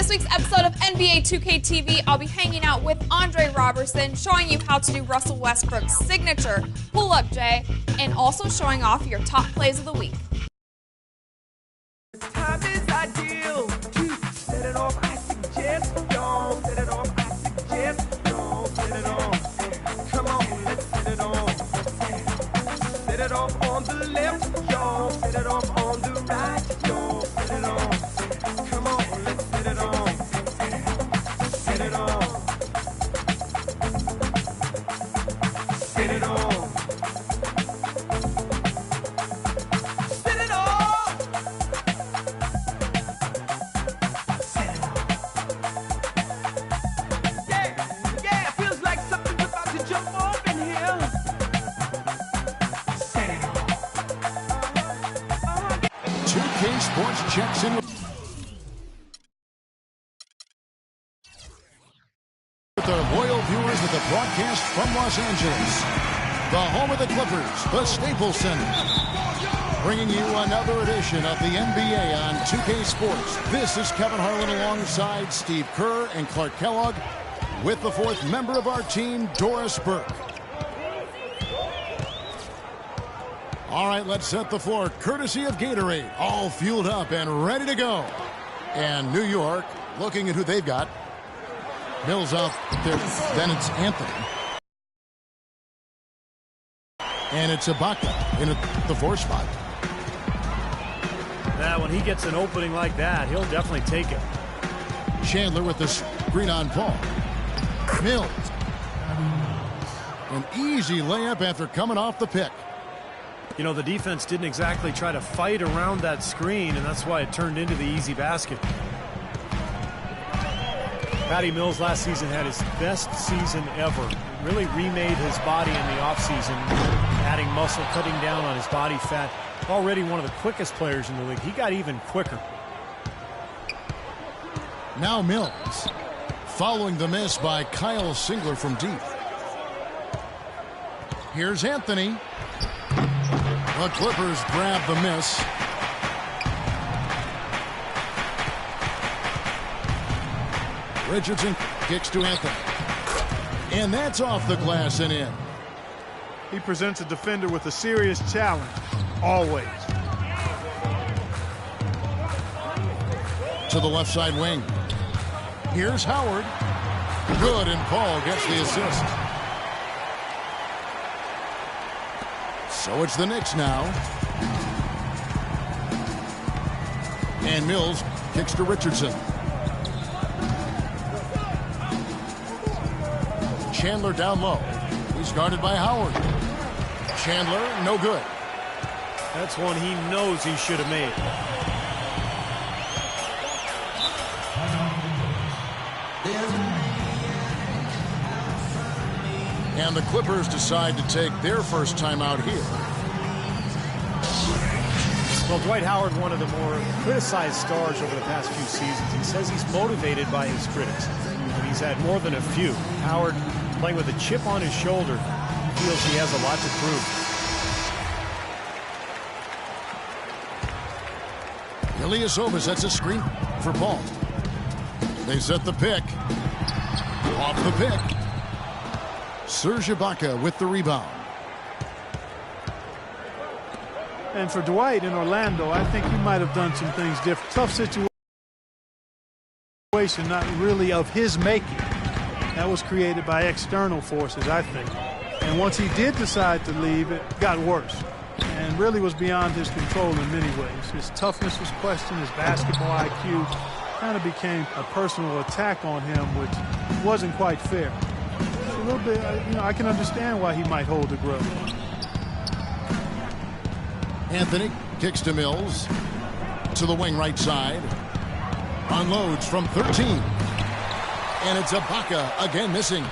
this week's episode of NBA 2K TV, I'll be hanging out with Andre Robertson, showing you how to do Russell Westbrook's signature pull-up J, and also showing off your top plays of the week. Time is ideal to set it off. I suggest don't set it off. I suggest don't set it off. Come on, let's set it off. Set it off on the left, y'all. Set it off on the right, y'all. Set it off. Come on, let's set it off. Set it off. Set it off. Set it off. Yeah, feels like something's about to jump off in here. Set it off. 2K Sports checks in with the loyal viewers of the broadcast from Los Angeles, the home of the Clippers, the Staples Center, bringing you another edition of the NBA on 2K Sports. This is Kevin Harlan alongside Steve Kerr and Clark Kellogg with the fourth member of our team, Doris Burke. All right, let's set the floor courtesy of Gatorade, all fueled up and ready to go. And New York looking at who they've got. Mills out there, then it's Anthony. And it's Ibaka in the 4 spot. Yeah, when he gets an opening like that, he'll definitely take it. Chandler with the screen on Paul. Mills. An easy layup after coming off the pick. You know, the defense didn't exactly try to fight around that screen, and that's why it turned into the easy basket. Patty Mills last season had his best season ever. Really remade his body in the offseason, adding muscle, cutting down on his body fat. Already one of the quickest players in the league. He got even quicker. Now Mills, following the miss by Kyle Singler from deep. Here's Anthony. The Clippers grab the miss. Richardson kicks to Anthony. And that's off the glass and in. He presents a defender with a serious challenge, always. To the left side wing. Here's Howard. Good, and Paul gets the assist. So it's the Knicks now. And Mills kicks to Richardson. Chandler down low. He's guarded by Howard. Chandler, no good. That's one he knows he should have made. And the Clippers decide to take their first time out here. Well, Dwight Howard, one of the more criticized stars over the past few seasons. He says he's motivated by his critics, and he's had more than a few. Howard, playing with a chip on his shoulder, feels he has a lot to prove. Ilyasova sets a screen for Paul. They set the pick. Off the pick. Serge Ibaka with the rebound. And for Dwight in Orlando, I think he might have done some things different. Tough situation, not really of his making. That was created by external forces, I think. And once he did decide to leave, it got worse. And really was beyond his control in many ways. His toughness was questioned, his basketball IQ kind of became a personal attack on him, which wasn't quite fair. A little bit, I can understand why he might hold a grudge. Anthony kicks to Mills. To the wing right side. Unloads from 13. And it's Ibaka again missing.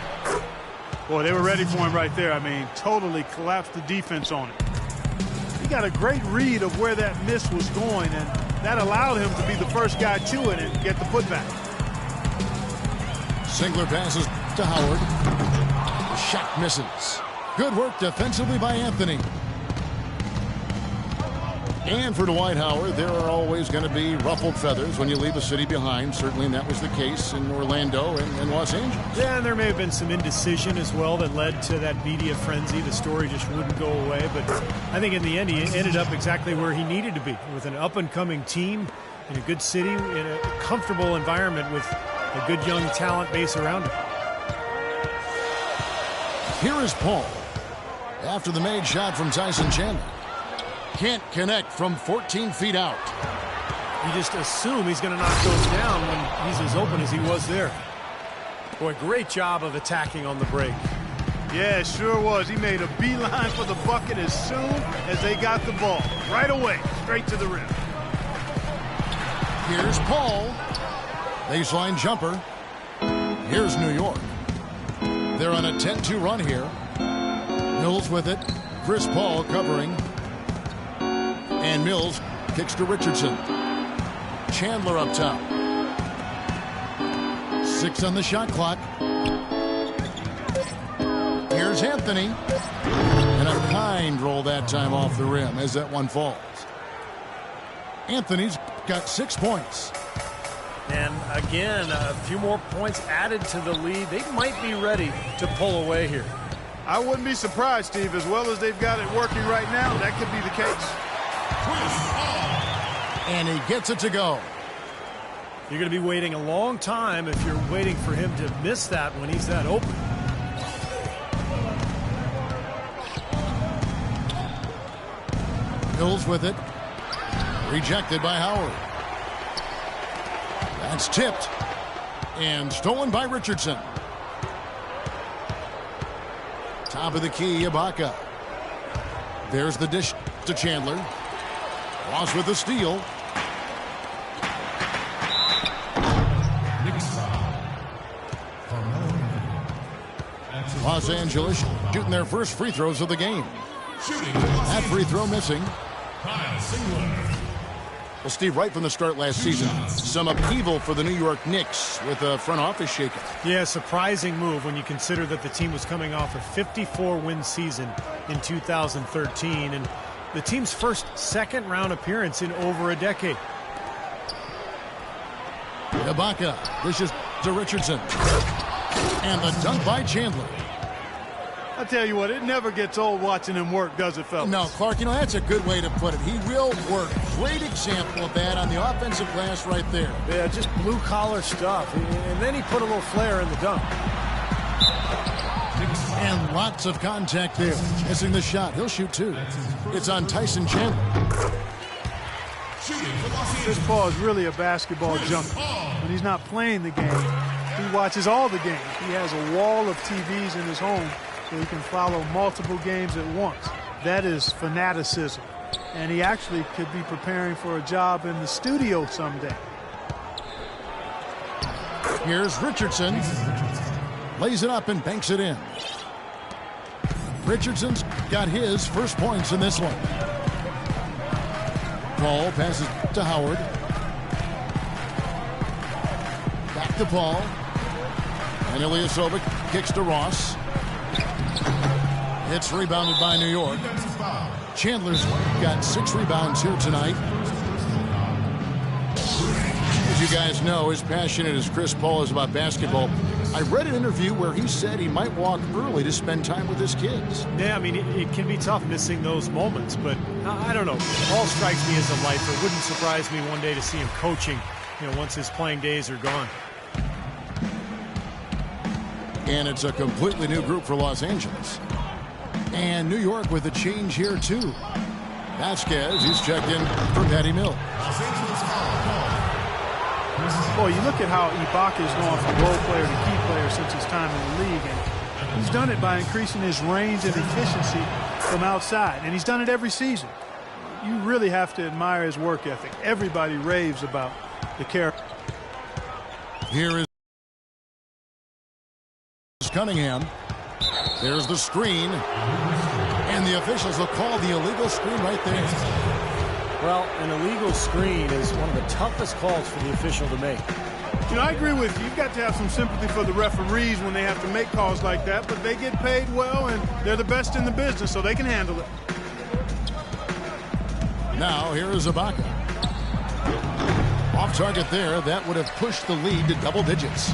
Boy, they were ready for him right there. I mean, totally collapsed the defense on him. He got a great read of where that miss was going, and that allowed him to be the first guy to it and get the putback. Singler passes to Howard. The shot misses. Good work defensively by Anthony. And for Dwight Howard, there are always going to be ruffled feathers when you leave a city behind. Certainly that was the case in Orlando and Los Angeles. Yeah, and there may have been some indecision as well that led to that media frenzy. The story just wouldn't go away. But I think in the end, he ended up exactly where he needed to be, with an up-and-coming team in a good city, in a comfortable environment with a good young talent base around him. Here is Paul. After the made shot from Tyson Chandler. Can't connect from 14 feet out. You just assume he's going to knock those down when he's as open as he was there. Boy, great job of attacking on the break. Yeah, it sure was. He made a beeline for the bucket as soon as they got the ball. Right away, straight to the rim. Here's Paul. Baseline jumper. Here's New York. They're on a 10-2 run here. Mills with it. Chris Paul covering. And Mills kicks to Richardson. Chandler up top. 6 on the shot clock. Here's Anthony. And a kind roll that time off the rim as that one falls. Anthony's got 6 points. And again, a few more points added to the lead. They might be ready to pull away here. I wouldn't be surprised, Steve. As well as they've got it working right now, that could be the case. And he gets it to go. You're going to be waiting a long time if you're waiting for him to miss that when he's that open. Mills with it. Rejected by Howard. That's tipped. And stolen by Richardson. Top of the key, Ibaka. There's the dish to Chandler. Ross with the steal. Los Angeles shooting their first free throws of the game. That free throw missing. Well, Steve, right from the start last season, some upheaval for the New York Knicks with a front office shakeup. Yeah, surprising move when you consider that the team was coming off a 54-win season in 2013 and the team's first second-round appearance in over a decade. Ibaka dishes to Richardson. And the dunk by Chandler. I tell you what, it never gets old watching him work, does it, fellas? No, Clark, you know, that's a good way to put it. He will work. Great example of that on the offensive glass right there. Yeah, just blue-collar stuff. And then he put a little flair in the dunk. And lots of contact there. Missing the shot. He'll shoot 2. It's on Tyson Chandler. Chris Paul is really a basketball junkie. When he's not playing the game, he watches all the games. He has a wall of TVs in his home so he can follow multiple games at once. That is fanaticism. And he actually could be preparing for a job in the studio someday. Here's Richardson. Lays it up and banks it in. Richardson's got his first points in this one. Paul passes to Howard. Back to Paul. And Ilyasova kicks to Ross. It's rebounded by New York. Chandler's got 6 rebounds here tonight. As you guys know, as passionate as Chris Paul is about basketball, I read an interview where he said he might walk early to spend time with his kids. Yeah, I mean, it can be tough missing those moments, but I don't know. Paul strikes me as a lifer. It wouldn't surprise me one day to see him coaching, once his playing days are gone. And it's a completely new group for Los Angeles. And New York with a change here, too. Vasquez, he's checked in for Patty Mills. Boy, you look at how Ibaka has gone from role player to key player since his time in the league. And he's done it by increasing his range and efficiency from outside. And he's done it every season. You really have to admire his work ethic. Everybody raves about the character. Here is Cunningham. There's the screen. And the officials will call the illegal screen right there. Well, an illegal screen is one of the toughest calls for the official to make. I agree with you. You've got to have some sympathy for the referees when they have to make calls like that, but they get paid well, and they're the best in the business, so they can handle it. Now here is Ibaka. Off target there. That would have pushed the lead to double digits.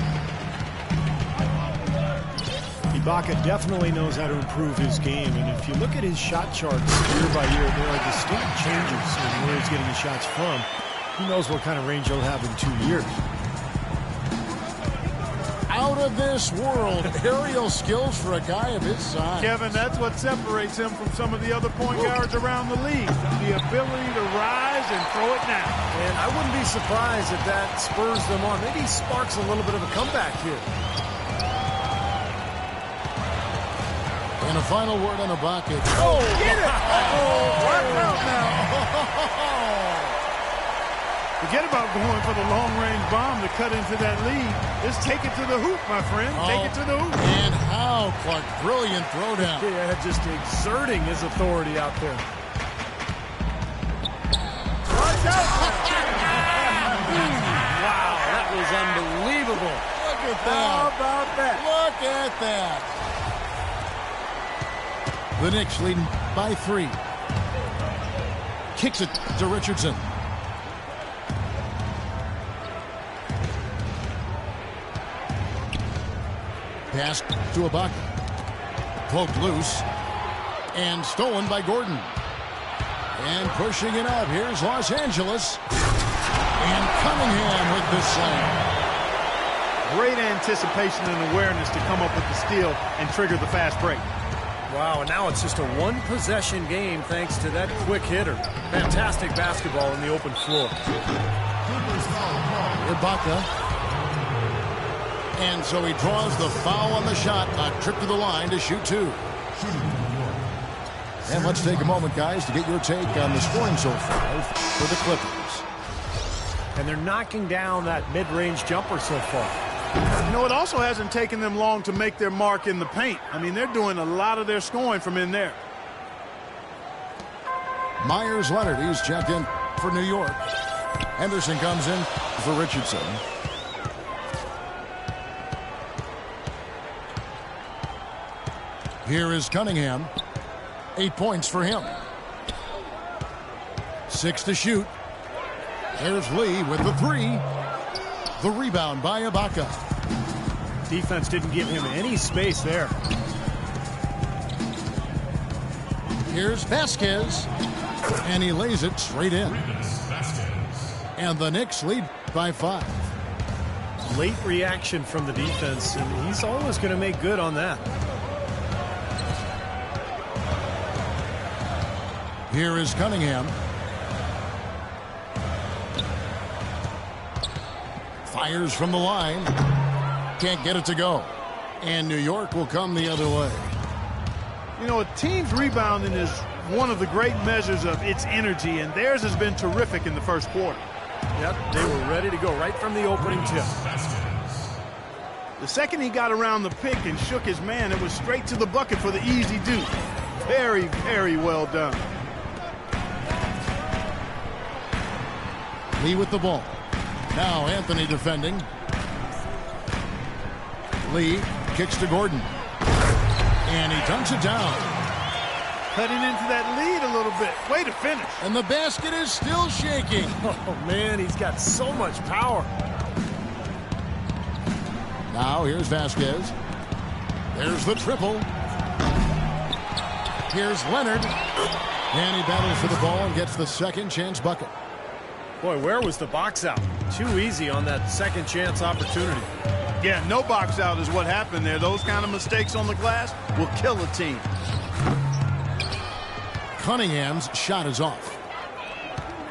Ibaka definitely knows how to improve his game, and if you look at his shot charts year by year, there are distinct changes in where he's getting his shots from. Who knows what kind of range he'll have in 2 years. Out of this world aerial skills for a guy of his size. Kevin, that's what separates him from some of the other point guards around the league. The ability to rise and throw it down. And I wouldn't be surprised if that spurs them on. Maybe sparks a little bit of a comeback here. And a final word on Ibaka. Oh, get it! Watch out now. Forget about going for the long-range bomb to cut into that lead. Just take it to the hoop, my friend. Take it to the hoop. And how, Clark, brilliant throwdown. Yeah, just exerting his authority out there. Watch out! Wow, that was unbelievable. Look at that. How about that? Look at that. The Knicks leading by 3. Kicks it to Richardson. Pass to Ibaka. Poked loose. And stolen by Gordon. And pushing it up. Here's Los Angeles. And Cunningham with the slam. Great anticipation and awareness to come up with the steal and trigger the fast break. Wow, and now it's just a one-possession game thanks to that quick hitter. Fantastic basketball in the open floor. Ibaka. And so he draws the foul on the shot. A trip to the line to shoot 2. And let's take a moment, guys, to get your take on the scoring so far for the Clippers. And they're knocking down that mid-range jumper so far. You know, it also hasn't taken them long to make their mark in the paint. I mean, they're doing a lot of their scoring from in there. Myers Leonard, he's checked in for New York. Henderson comes in for Richardson. Here is Cunningham. 8 points for him. 6 to shoot. There's Lee with the 3. The rebound by Ibaka. Defense didn't give him any space there. Here's Vasquez. And he lays it straight in. And the Knicks lead by 5. Late reaction from the defense, and he's always going to make good on that. Here is Cunningham. Fires from the line. Can't get it to go. And New York will come the other way. You know, a team's rebounding is one of the great measures of its energy, and theirs has been terrific in the first quarter. Yep, they were ready to go right from the opening tip. The second he got around the pick and shook his man, it was straight to the bucket for the easy deuce. Very, very well done. Lee with the ball. Now Anthony defending. Lee kicks to Gordon. And he dunks it down. Cutting into that lead a little bit. Way to finish. And the basket is still shaking. Oh, man, he's got so much power. Now here's Vasquez. There's the triple. Here's Leonard. And he battles for the ball and gets the second chance bucket. Boy, where was the box out? Too easy on that second chance opportunity. Yeah, no box out is what happened there. Those kind of mistakes on the glass will kill a team. Cunningham's shot is off.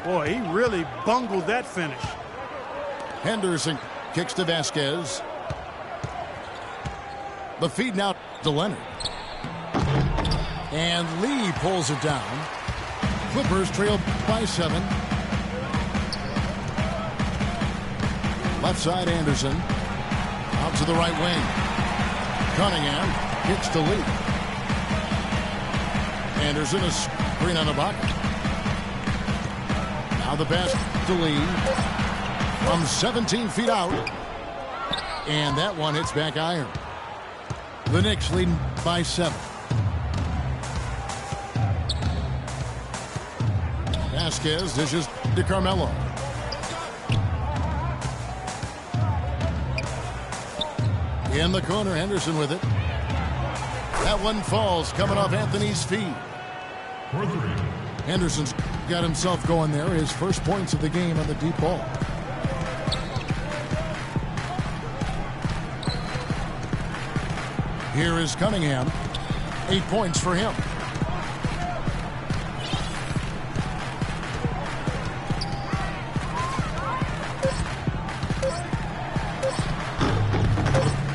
Boy, he really bungled that finish. Henderson kicks to Vasquez. The feed now to Leonard. And Lee pulls it down. Clippers trail by 7. Left side, Anderson. Out to the right wing. Cunningham kicks to Lee. Anderson is screen on Ibaka. Now the pass to Lee. From 17 feet out. And that one hits back iron. The Knicks leading by 7. Vasquez dishes to Carmelo. In the corner, Henderson with it. That one falls, coming off Anthony's feet. Henderson's got himself going there. His first points of the game on the deep ball. Here is Cunningham. 8 points for him.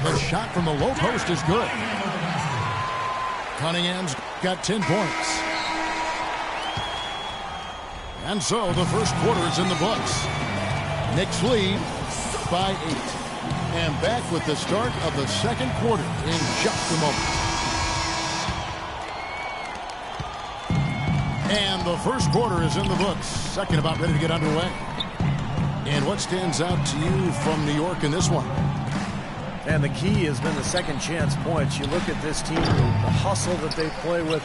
The shot from the low post is good. Cunningham's got 10 points. And so the first quarter is in the books. Knicks lead by 8. And back with the start of the second quarter in just a moment. And the first quarter is in the books. Second about ready to get underway. And what stands out to you from New York in this one? And the key has been the second chance points. You look at this team, the hustle that they play with,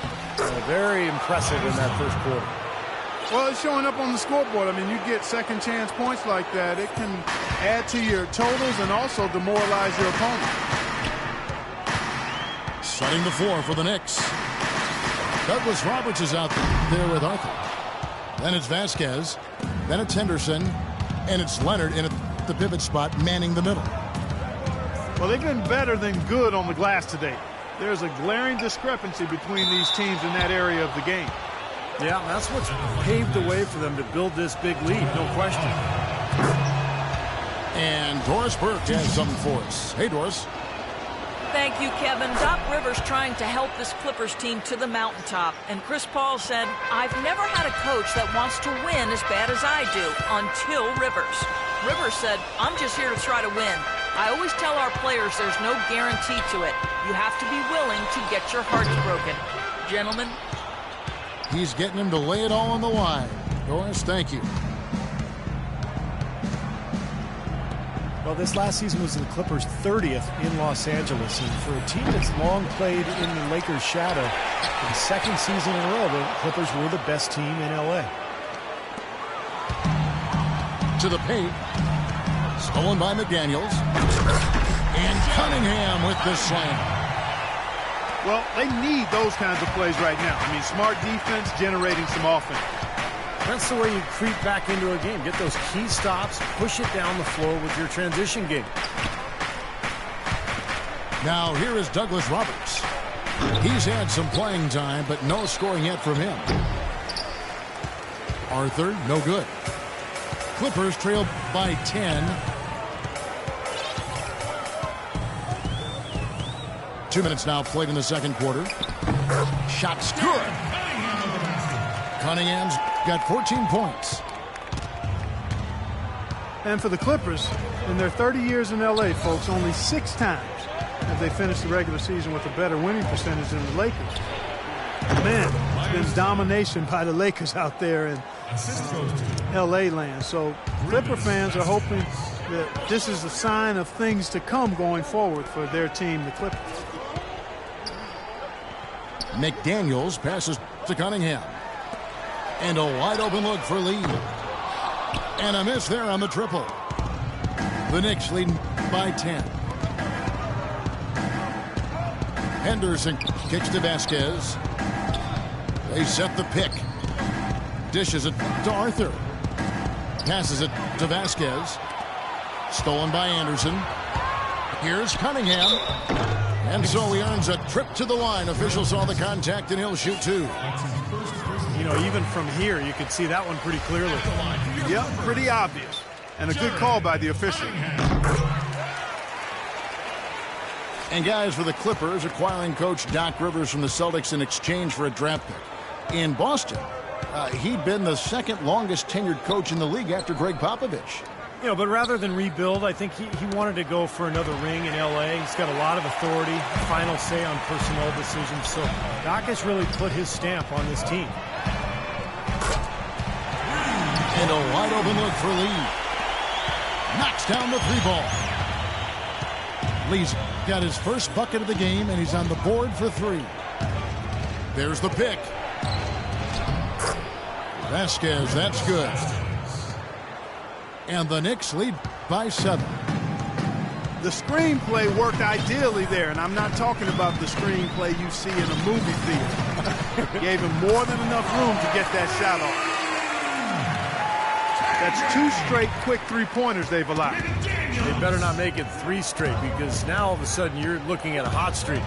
very impressive in that first quarter. Well, it's showing up on the scoreboard. I mean, you get second chance points like that, it can add to your totals and also demoralize your opponent. Setting the floor for the Knicks. Douglas Roberts is out there with Arthur. Then it's Vasquez. Then it's Henderson. And it's Leonard in at the pivot spot, manning the middle. Well, they've been better than good on the glass today. There's a glaring discrepancy between these teams in that area of the game. Yeah, that's what's paved the way for them to build this big lead, no question. And Doris Burke has something for us. Hey, Doris. Thank you, Kevin. Doc Rivers trying to help this Clippers team to the mountaintop. And Chris Paul said, I've never had a coach that wants to win as bad as I do, until Rivers. Rivers said, I'm just here to try to win. I always tell our players there's no guarantee to it. You have to be willing to get your hearts broken. Gentlemen. He's getting him to lay it all on the line. Doris, thank you. Well, this last season was the Clippers' 30th in Los Angeles. And for a team that's long played in the Lakers' shadow, for the second season in a row, the Clippers were the best team in L.A. To the paint. Stolen by McDaniels. And Cunningham with the slam. Well, they need those kinds of plays right now. I mean, smart defense generating some offense. That's the way you creep back into a game. Get those key stops, push it down the floor with your transition game. Now here is Douglas Roberts. He's had some playing time, but no scoring yet from him. Arthur, no good. Clippers trail by 10. 2 minutes now played in the second quarter. Shot's good. Cunningham's got 14 points. And for the Clippers, in their 30 years in L.A., folks, only 6 times have they finished the regular season with a better winning percentage than the Lakers. Man, it's been domination by the Lakers out there in L.A. land. So Clipper fans are hoping that this is a sign of things to come going forward for their team, the Clippers. McDaniels passes to Cunningham. And a wide open look for Lee. And a miss there on the triple. The Knicks leading by 10. Henderson kicks to Vasquez. They set the pick. Dishes it to Arthur. Passes it to Vasquez. Stolen by Anderson. Here's Cunningham. And so he earns a trip to the line. Official saw the contact and he'll shoot 2. You know, even from here, you could see that one pretty clearly. Yep, pretty obvious. And a good call by the official. And guys, for the Clippers, acquiring coach Doc Rivers from the Celtics in exchange for a draft pick. In Boston, he'd been the second longest tenured coach in the league after Greg Popovich. You know, but rather than rebuild, I think he wanted to go for another ring in L.A. He's got a lot of authority, final say on personnel decisions. So Doc has really put his stamp on this team. And a wide open look for Lee. Knocks down the 3-ball. Lee's got his first bucket of the game, and he's on the board for 3. There's the pick. Vasquez, that's good. And the Knicks lead by 7. The screenplay worked ideally there, and I'm not talking about the screenplay you see in a movie theater. Gave him more than enough room to get that shot off. That's 2 straight quick three-pointers they've allowed. They better not make it 3 straight, because now all of a sudden you're looking at a hot streak.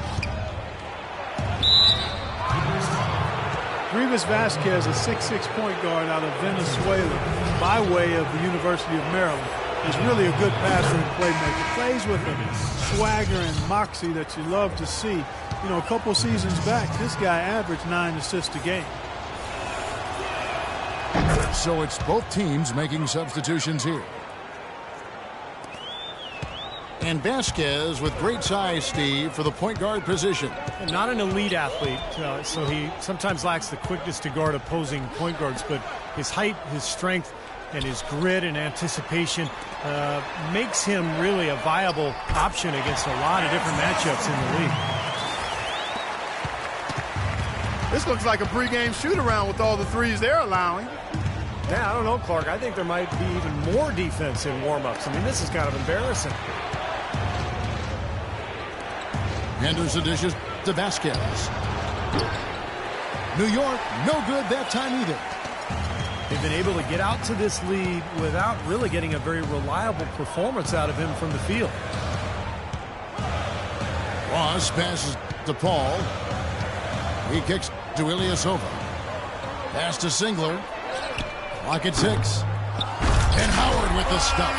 Rivas Vasquez, a 6'6" point guard out of Venezuela by way of the University of Maryland, is really a good passer and playmaker. Plays with a swagger and moxie that you love to see. You know, a couple seasons back, this guy averaged 9 assists a game. So it's both teams making substitutions here. And Vasquez with great size, Steve, for the point guard position. And not an elite athlete, so he sometimes lacks the quickness to guard opposing point guards, but his height, his strength, and his grit and anticipation makes him really a viable option against a lot of different matchups in the league. This looks like a pregame shoot-around with all the threes they're allowing. Yeah, I don't know, Clark. I think there might be even more defense in warm-ups. I mean, this is kind of embarrassing. Henderson dishes to Vasquez. New York, no good that time either. They've been able to get out to this lead without really getting a very reliable performance out of him from the field. Ross passes to Paul. He kicks to Ilyasova. Pass to Singler. Clock at 6. And Howard with the stuff.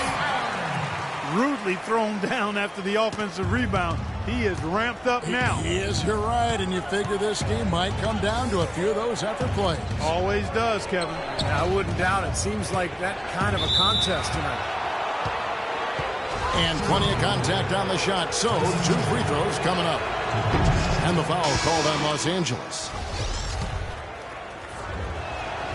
Rudely thrown down after the offensive rebound. He is ramped up now. He is, you're right, and you figure this game might come down to a few of those effort plays. Always does, Kevin. Yeah, I wouldn't doubt it. Seems like that kind of a contest tonight. And plenty of contact on the shot, so 2 free throws coming up. And the foul called on Los Angeles.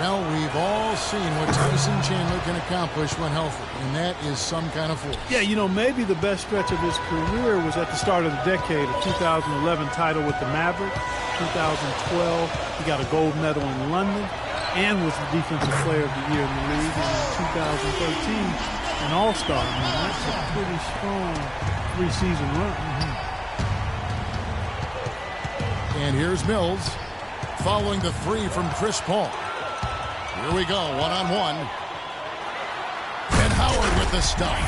Well, we've all seen what Tyson Chandler can accomplish when healthy, and that is some kind of force. Yeah, you know, maybe the best stretch of his career was at the start of the decade, a 2011 title with the Mavericks. 2012, he got a gold medal in London and was the Defensive Player of the Year in the league. And in 2013, an All-Star. I mean, that's a pretty strong 3-season run. And here's Mills following the 3 from Chris Paul. Here we go, one-on-one. And Howard with the stuff.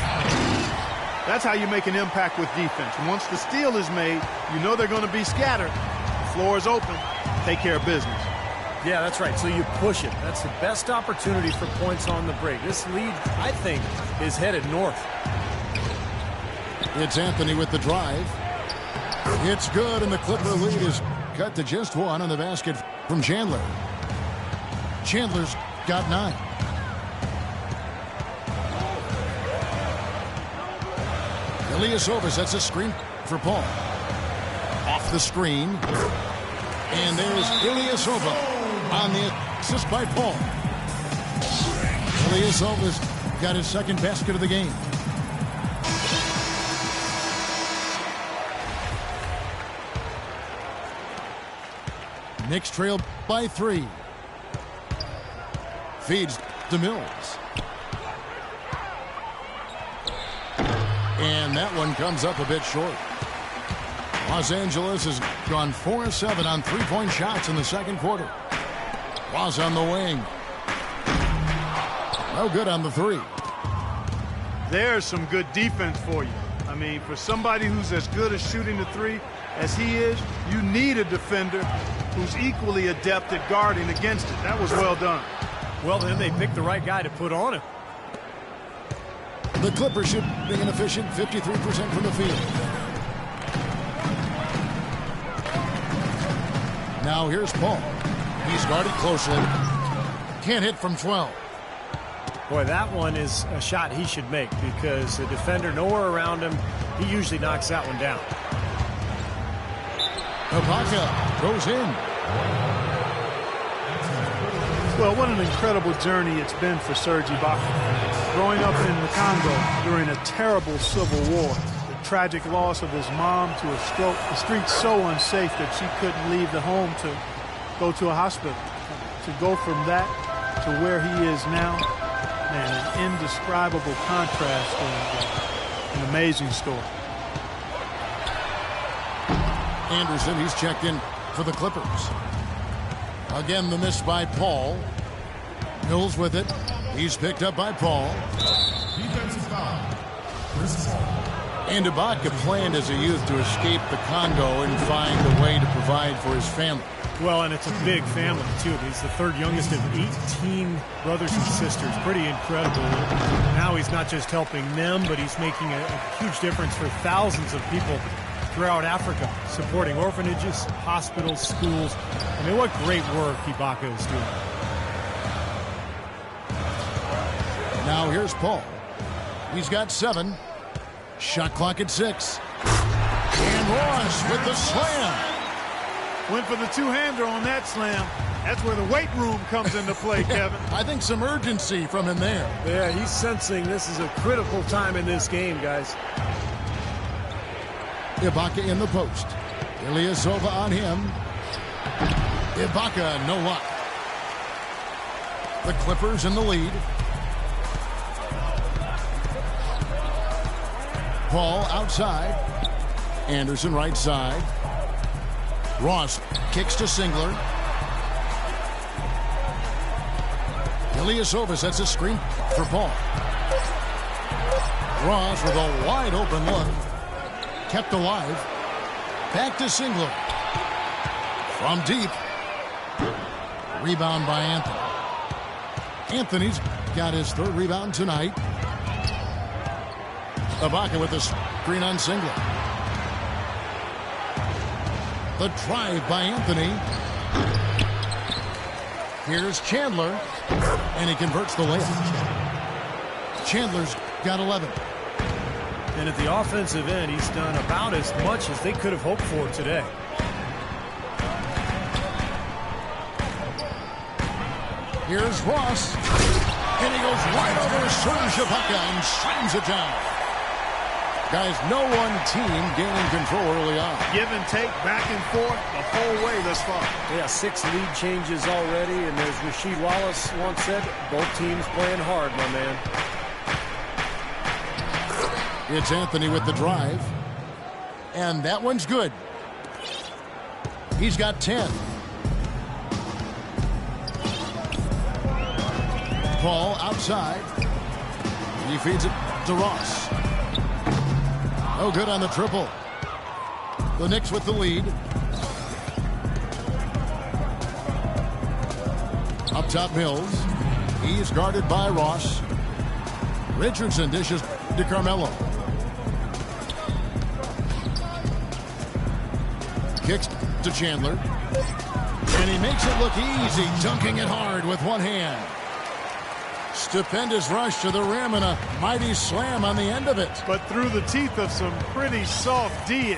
That's how you make an impact with defense. Once the steal is made, you know they're going to be scattered. The floor is open. Take care of business. Yeah, that's right. So you push it. That's the best opportunity for points on the break. This lead, I think, is headed north. It's Anthony with the drive. It's good, and the Clipper lead is cut to just 1 on the basket from Chandler. Chandler's got 9. Ilyasova sets a screen for Paul. Off the screen. And there's Ilyasova on the assist by Paul. Ilyasova's got his 2nd basket of the game. Knicks trail by 3. Feeds to Mills. And that one comes up a bit short. Los Angeles has gone 4-7 on 3-point shots in the 2nd quarter. Was on the wing. No good on the 3. There's some good defense for you. I mean, for somebody who's as good at shooting the 3 as he is, you need a defender who's equally adept at guarding against it. That was well done. Well, then they picked the right guy to put on him. The Clippers shooting an efficient 53% from the field. Now here's Paul. He's guarded closely. Can't hit from 12. Boy, that one is a shot he should make because the defender nowhere around him, he usually knocks that one down. Ibaka goes in. Well, what an incredible journey it's been for Serge Ibaka. Growing up in the Congo during a terrible civil war, the tragic loss of his mom to a stroke, the streets so unsafe that she couldn't leave the home to go to a hospital. To go from that to where he is now, man, an indescribable contrast and an amazing story. Anderson, he's checked in for the Clippers. Again, the miss by Paul. Mills with it. He's picked up by Paul. Defensive foul. And Ibaka planned as a youth to escape the Congo and find a way to provide for his family. Well, and it's a big family, too. He's the third youngest of 18 brothers and sisters. Pretty incredible. Now he's not just helping them, but he's making a huge difference for thousands of people throughout Africa, supporting orphanages, hospitals, schools. I mean, what great work Ibaka is doing. Now here's Paul. He's got 7. Shot clock at 6. And Ross with the slam. Went for the two-hander on that slam. That's where the weight room comes into play, Kevin. I think some urgency from him there. Yeah, he's sensing this is a critical time in this game, guys. Ibaka in the post. Ilyasova on him. Ibaka, no luck. The Clippers in the lead. Paul outside. Anderson right side. Ross kicks to Singler. Ilyasova sets a screen for Paul. Ross with a wide open look. Kept alive. Back to Singler. From deep. Rebound by Anthony. Anthony's got his 3rd rebound tonight. Ibaka with the screen on Singler. The drive by Anthony. Here's Chandler. And he converts the layup. Chandler's got 11. And at the offensive end, he's done about as much as they could have hoped for today. Here's Ross. And he goes right over Serge Ibaka and slams it down. Guys, no one team gaining control early on. Give and take, back and forth, the whole way thus far. Yeah, 6 lead changes already, and as Rasheed Wallace once said, both teams playing hard, my man. It's Anthony with the drive. And that one's good. He's got 10. Paul outside. He feeds it to Ross. No good on the triple. The Knicks with the lead. Up top, Mills. He's guarded by Ross. Richardson dishes to Carmelo. Kicks to Chandler. And he makes it look easy, dunking it hard with one hand. Stupendous rush to the rim and a mighty slam on the end of it. But through the teeth of some pretty soft D,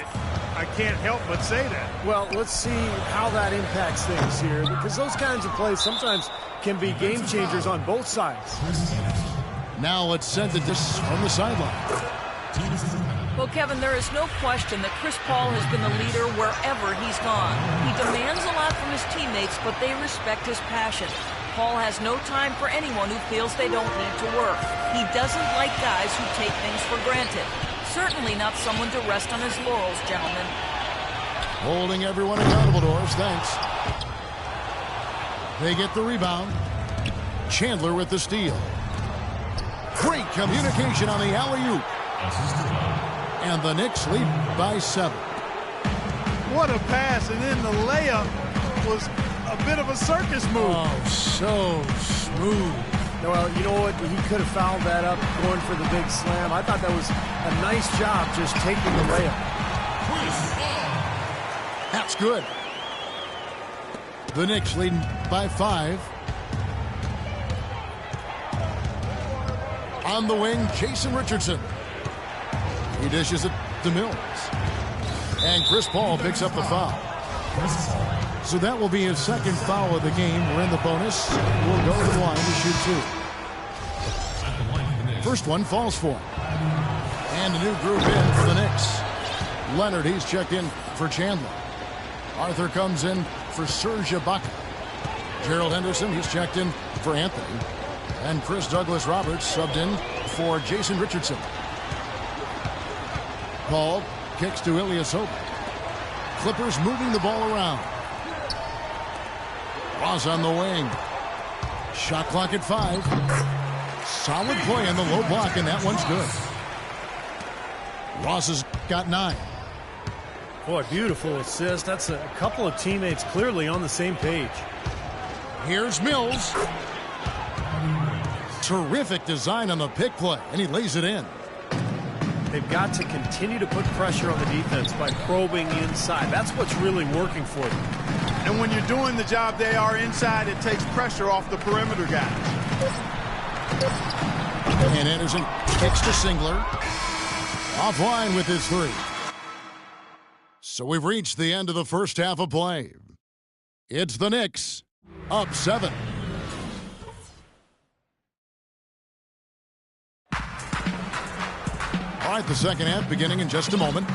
I can't help but say that. Well, let's see how that impacts things here, because those kinds of plays sometimes can be game changers on both sides. Now let's send it this from the sideline. Well, Kevin, there is no question that Chris Paul has been the leader wherever he's gone. He demands a lot from his teammates, but they respect his passion. Paul has no time for anyone who feels they don't need to work. He doesn't like guys who take things for granted. Certainly not someone to rest on his laurels, gentlemen. Holding everyone accountable to us, thanks. They get the rebound. Chandler with the steal. Great communication on the alley-oop. And the Knicks lead by 7. What a pass, and then the layup was a bit of a circus move. Oh, so smooth. Well, you know what? He could have fouled that up going for the big slam. I thought that was a nice job just taking the layup. That's good. The Knicks leading by 5. On the wing, Jason Richardson. He dishes it to Mills. And Chris Paul picks up the foul. So that will be his 2nd foul of the game. We're in the bonus. We'll go to the line to shoot 2. First one falls for him. And a new group in for the Knicks. Leonard, he's checked in for Chandler. Arthur comes in for Serge Ibaka. Gerald Henderson, he's checked in for Anthony. And Chris Douglas-Roberts subbed in for Jason Richardson. Paul kicks to Ilyasova. Clippers moving the ball around. Ross on the wing. Shot clock at 5. Solid play in the low block, and that one's good. Ross has got 9. Boy, beautiful assist. That's a couple of teammates clearly on the same page. Here's Mills. Terrific design on the pick play, and he lays it in. They've got to continue to put pressure on the defense by probing inside. That's what's really working for them. And when you're doing the job they are inside, it takes pressure off the perimeter guys. And Anderson kicks to Singler. Offline with his 3. So we've reached the end of the first half of play. It's the Knicks up 7. All right, the second half beginning in just a moment.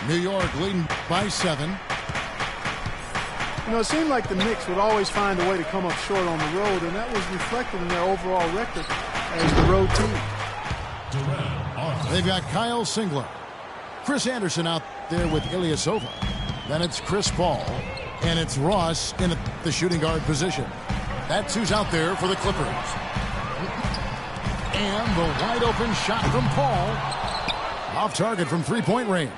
New York leading by 7. You know, it seemed like the Knicks would always find a way to come up short on the road, and that was reflected in their overall record as the road team. They've got Kyle Singler. Chris Anderson out there with Ilyasova. Then it's Chris Paul. And it's Ross in the shooting guard position. That's who's out there for the Clippers. And the wide open shot from Paul. Off target from three-point range.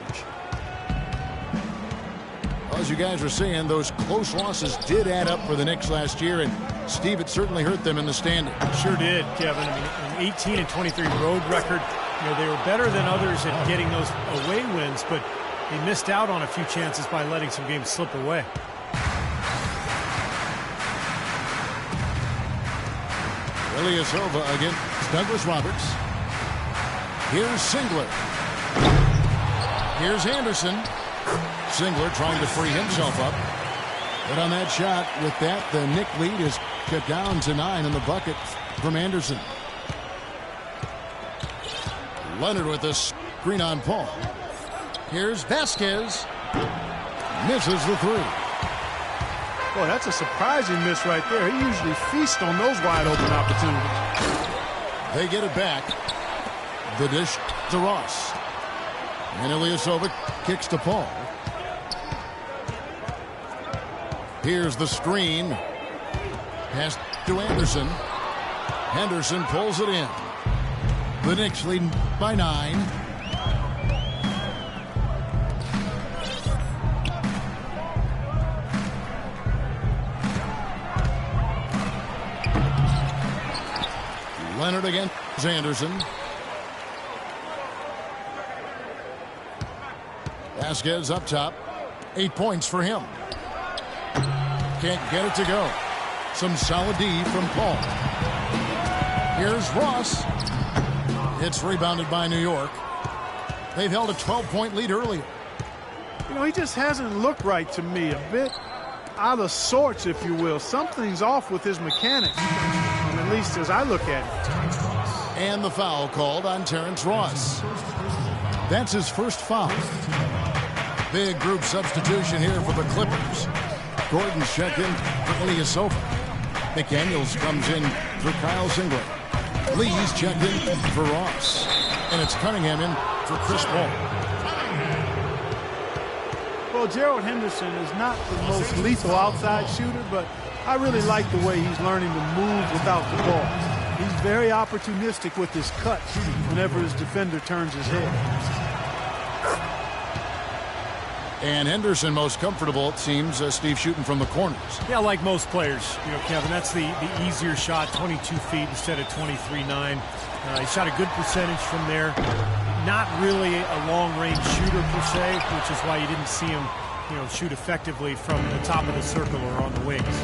Well, as you guys are seeing, those close losses did add up for the Knicks last year. And, Steve, it certainly hurt them in the standings. Sure did, Kevin. I mean, an 18-23 road record. You know, they were better than others at getting those away wins, but they missed out on a few chances by letting some games slip away. Ilyasova against Douglas-Roberts. Here's Singler. Here's Anderson. Singler trying to free himself up. But on that shot, with that, the Knick lead is cut down to 9 in the bucket from Anderson. Leonard with a screen on Paul. Here's Vasquez. Misses the 3. Boy, that's a surprising miss right there. He usually feasts on those wide open opportunities. They get it back. The dish to Ross. And Ilyasova kicks to Paul. Here's the screen. Pass to Anderson. Henderson pulls it in. The Knicks leading by 9. Leonard against Anderson. Vasquez up top. 8 points for him. Can't get it to go. Some solid D from Paul. Here's Ross. It's rebounded by New York. They've held a 12-point lead earlier. You know, he just hasn't looked right to me. A bit out of sorts, if you will. Something's off with his mechanics, at least as I look at it. And the foul called on Terrence Ross. That's his first foul. Big group substitution here for the Clippers. Gordon's checked in for Ilyasova. McDaniels comes in for Kyle Singler. Lee's checked in for Ross. And it's Cunningham in for Chris Paul. Well, Gerald Henderson is not the most lethal outside shooter, but I really like the way he's learning to move without the ball. He's very opportunistic with his cut whenever his defender turns his head. And Henderson most comfortable, it seems, Steve, shooting from the corners. Yeah, like most players, you know, Kevin, that's the easier shot, 22 feet instead of 23.9. He shot a good percentage from there. Not really a long-range shooter per se, which is why you didn't see him, you know, shoot effectively from the top of the circle or on the wings.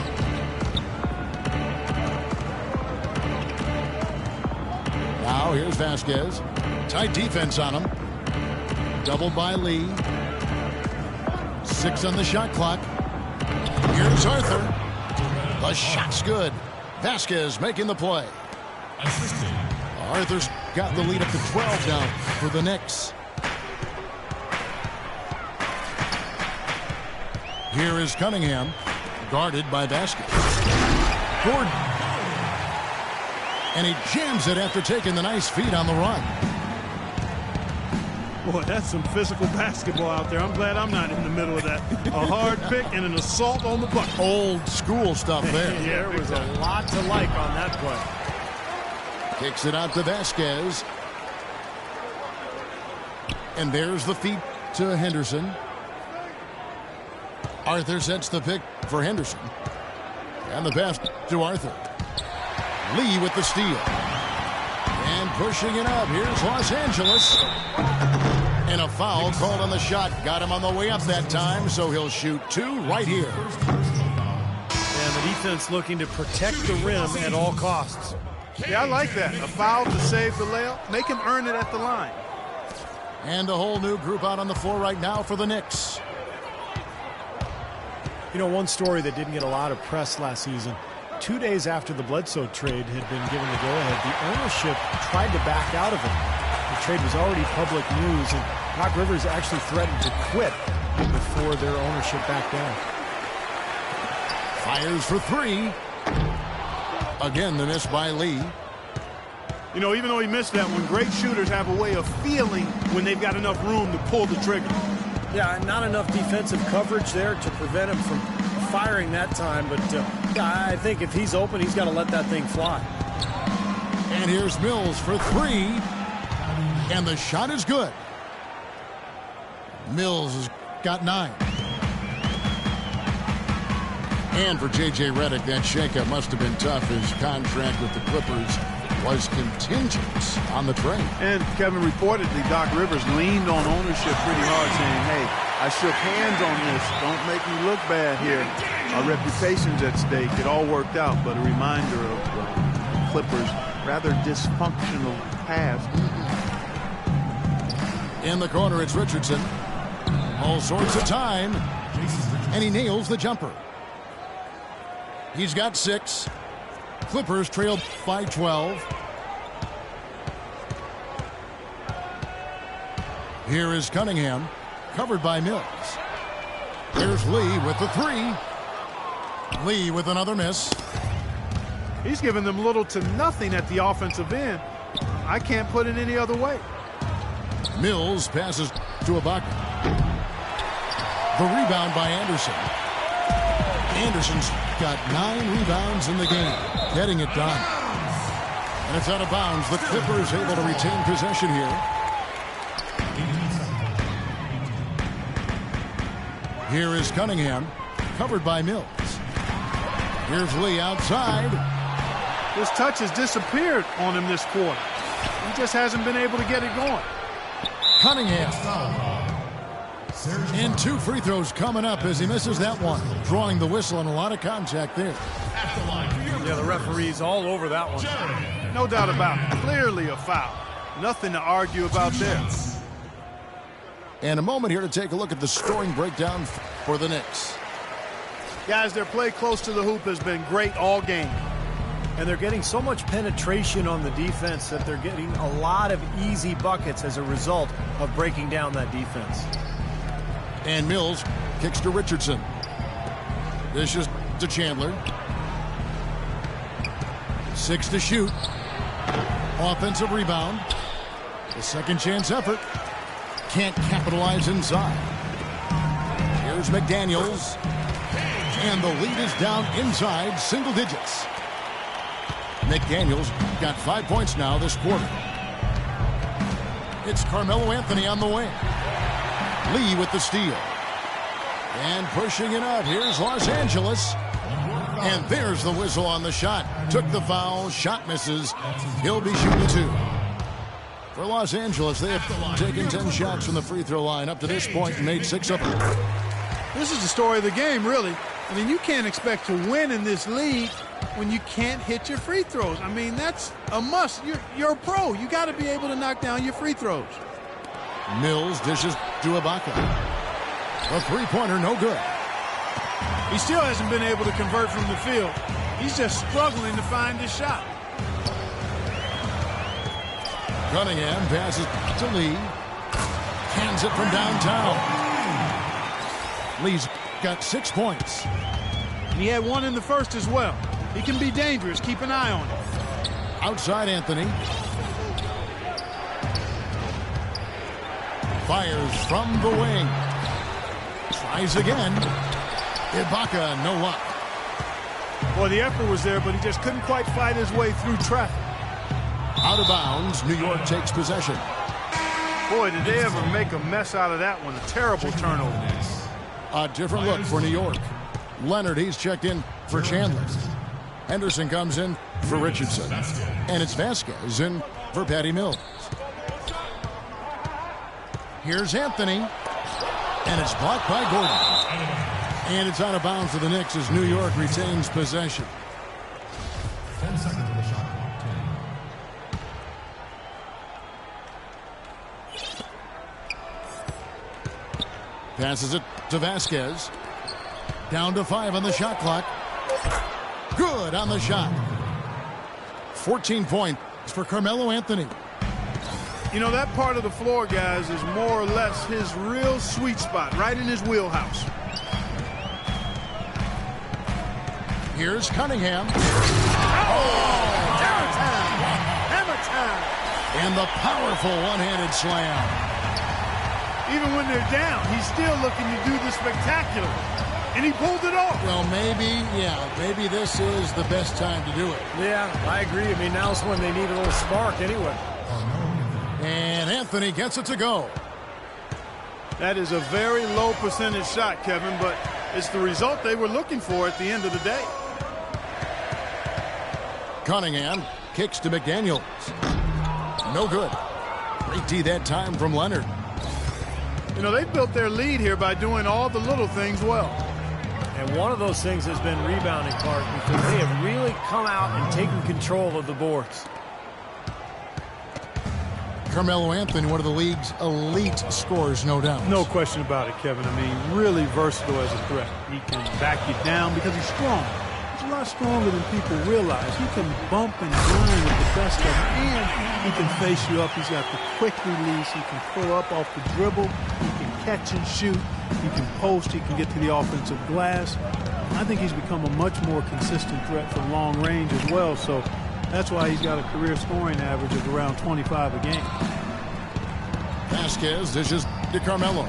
Now here's Vasquez. Tight defense on him. Doubled by Lee. 6 on the shot clock. Here's Arthur. The shot's good. Vasquez making the play. Arthur's got the lead up to 12 now for the Knicks. Here is Cunningham, guarded by Vasquez. Gordon. And he jams it after taking the nice feed on the run. Boy, that's some physical basketball out there. I'm glad I'm not in the middle of that. A hard pick and an assault on the bucket. Old school stuff there. Yeah, there was a lot to like on that play. Kicks it out to Vasquez. And there's the feed to Henderson. Arthur sets the pick for Henderson. And the pass to Arthur. Lee with the steal. And pushing it up. Here's Los Angeles. And a foul called on the shot. Got him on the way up that time, so he'll shoot two right here. And the defense looking to protect the rim at all costs. Yeah, I like that. A foul to save the layup. Make him earn it at the line. And a whole new group out on the floor right now for the Knicks. You know, one story that didn't get a lot of press last season, 2 days after the Bledsoe trade had been given the go-ahead, the ownership tried to back out of it. The trade was already public news, and Doc Rivers actually threatened to quit before their ownership backed down. Fires for three. Again, the miss by Lee. You know, even though he missed that one, great shooters have a way of feeling when they've got enough room to pull the trigger. Yeah, not enough defensive coverage there to prevent him from firing that time, but I think if he's open, he's got to let that thing fly. And here's Mills for three. And the shot is good. Mills has got 9. And for J.J. Redick, that shakeup must have been tough. His contract with the Clippers was contingent on the trade. And Kevin, reportedly, Doc Rivers leaned on ownership pretty hard, saying, hey, I shook hands on this. Don't make me look bad here. Our reputation's at stake. It all worked out, but a reminder of Clippers' rather dysfunctional past. In the corner, it's Richardson. All sorts of time. And he nails the jumper. He's got 6. Clippers trailed by 12. Here is Cunningham, covered by Mills. Here's Lee with the 3. Lee with another miss. He's given them little to nothing at the offensive end. I can't put it any other way. Mills passes to Ibaka. The rebound by Anderson. Anderson's got 9 rebounds in the game, getting it done. And it's out of bounds. The Clippers able to retain possession here. Here is Cunningham, covered by Mills. Here's Lee outside. His touch has disappeared on him this quarter. He just hasn't been able to get it going. Cunningham. And 2 free throws coming up as he misses that one. Drawing the whistle and a lot of contact there. Yeah, the referee's all over that one. No doubt about it. Clearly a foul. Nothing to argue about there. And a moment here to take a look at the scoring breakdown for the Knicks. Guys, their play close to the hoop has been great all game. And they're getting so much penetration on the defense that they're getting a lot of easy buckets as a result of breaking down that defense. And Mills kicks to Richardson. Dishes to Chandler. 6 to shoot. Offensive rebound. The second chance effort. Can't capitalize inside. Here's McDaniels. And the lead is down inside single digits. McDaniels got 5 points now this quarter. It's Carmelo Anthony on the wing. Lee with the steal. And pushing it up. Here's Los Angeles. And there's the whistle on the shot. Took the foul. Shot misses. He'll be shooting 2. For Los Angeles, they have taken 10 shots from the free throw line up to this point and made 6 of them. This is the story of the game, really. I mean, you can't expect to win in this league when you can't hit your free throws. I mean, that's a must. You're a pro. You got to be able to knock down your free throws. Mills dishes to Ibaka. A three-pointer, no good. He still hasn't been able to convert from the field. He's just struggling to find his shot. Cunningham passes to Lee. Cans it from downtown. Lee's got 6 points. And he had one in the first as well. He can be dangerous. Keep an eye on him. Outside Anthony. Fires from the wing. Tries again. Ibaka, no luck. Boy, the effort was there, but he just couldn't quite fight his way through traffic. Out of bounds, New York takes possession. Boy, did they ever make a mess out of that one. A terrible turnover. A different look for New York. Leonard, he's checked in for Chandler. Henderson comes in for Richardson. And it's Vasquez in for Patty Mills. Here's Anthony. And it's blocked by Gordon. And it's out of bounds for the Knicks as New York retains possession. 10 seconds on the shot. 10. Passes it to Vasquez. Down to 5 on the shot clock. Good on the shot. 14 points for Carmelo Anthony. You know, that part of the floor, guys, is more or less his real sweet spot, right in his wheelhouse. Here's Cunningham. Hammer time! And the powerful one-handed slam. Even when they're down, he's still looking to do the spectacular. And he pulled it off. Well, maybe this is the best time to do it. Yeah, I agree. I mean, now's when they need a little spark anyway. And Anthony gets it to go. That is a very low percentage shot, Kevin, but it's the result they were looking for at the end of the day. Cunningham kicks to McDaniels. No good. Great D that time from Leonard. You know, they've built their lead here by doing all the little things well. And one of those things has been rebounding, Clark, because they have really come out and taken control of the boards. Carmelo Anthony, one of the league's elite scorers, no doubt. No question about it, Kevin. I mean, really versatile as a threat. He can back you down because he's strong. He's a lot stronger than people realize. He can bump and grind with the best of them, and he can face you up. He's got the quick release. He can pull up off the dribble. He can catch and shoot. He can post. He can get to the offensive glass. I think he's become a much more consistent threat from long range as well, so that's why he's got a career scoring average of around 25 a game. Vasquez dishes to Carmelo.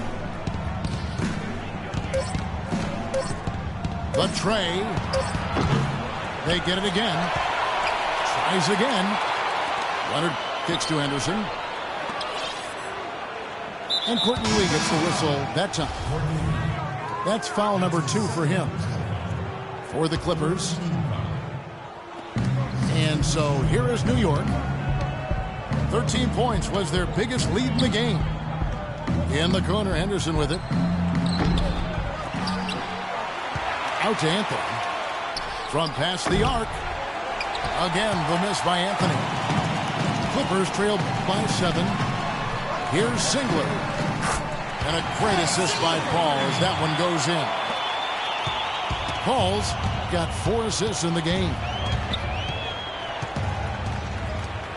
The tray. They get it again. Tries again. Leonard kicks to Henderson. And Courtney Lee gets the whistle that time. That's foul number 2 for him. For the Clippers. And so here is New York. 13 points was their biggest lead in the game. In the corner, Henderson with it. Out to Anthony. From past the arc. Again, the miss by Anthony. Clippers trailed by 7. Here's Singler. And a great assist by Paul as that one goes in. Paul's got 4 assists in the game.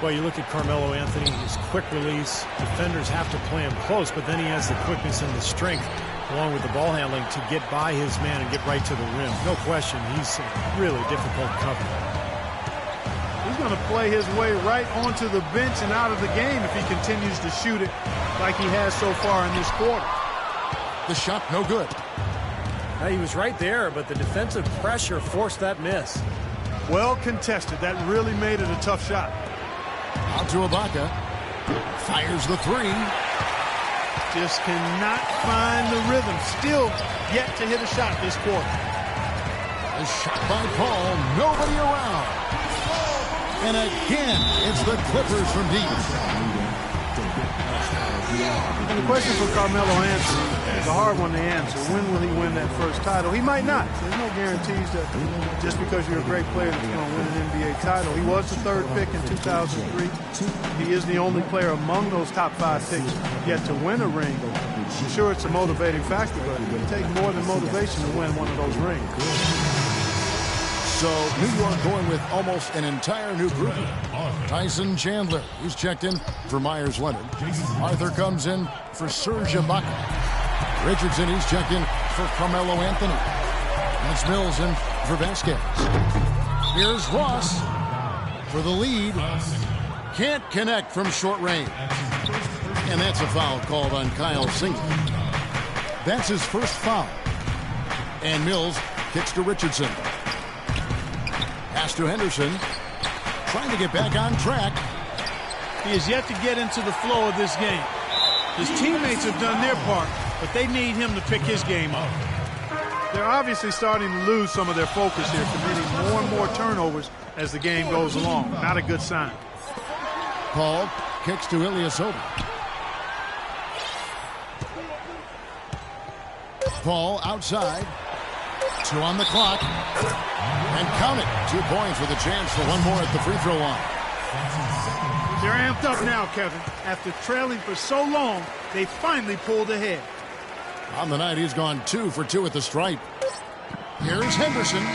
Well, you look at Carmelo Anthony, his quick release. Defenders have to play him close, but then he has the quickness and the strength, along with the ball handling, to get by his man and get right to the rim. No question, he's really difficult to cover. He's going to play his way right onto the bench and out of the game if he continues to shoot it like he has so far in this quarter. The shot no good. Now, he was right there, but the defensive pressure forced that miss. Well contested. That really made it a tough shot. Out to Ibaka. Fires the 3. Just cannot find the rhythm. Still yet to hit a shot this quarter. A shot by Paul. Nobody around. And again, it's the Clippers from deep. And the question for Carmelo Anthony is a hard one to answer. When will he win that first title? He might not. There's no guarantees that just because you're a great player that you're going to win an NBA title. He was the 3rd pick in 2003. He is the only player among those top 5 picks yet to win a ring. I'm sure it's a motivating factor, but it would take more than motivation to win one of those rings. So New York going with almost an entire new group. Tyson Chandler, he's checked in for Myers Leonard. Arthur comes in for Serge Ibaka. Richardson, he's checked in for Carmelo Anthony. That's Mills in for Vasquez. Here's Ross for the lead. Can't connect from short range. And that's a foul called on Kyle Singler. That's his first foul. And Mills kicks to Richardson. Pass to Henderson. Trying to get back on track. He has yet to get into the flow of this game. His teammates have done their part, but they need him to pick his game up. They're obviously starting to lose some of their focus here, committing more and more turnovers as the game goes along. Not a good sign. Paul kicks to Ilyasova. Paul outside. 2 on the clock. And count it. 2 points with a chance for one more at the free throw line. They're amped up now, Kevin. After trailing for so long, they finally pulled ahead. On the night, he's gone 2 for 2 at the stripe. Here's Henderson.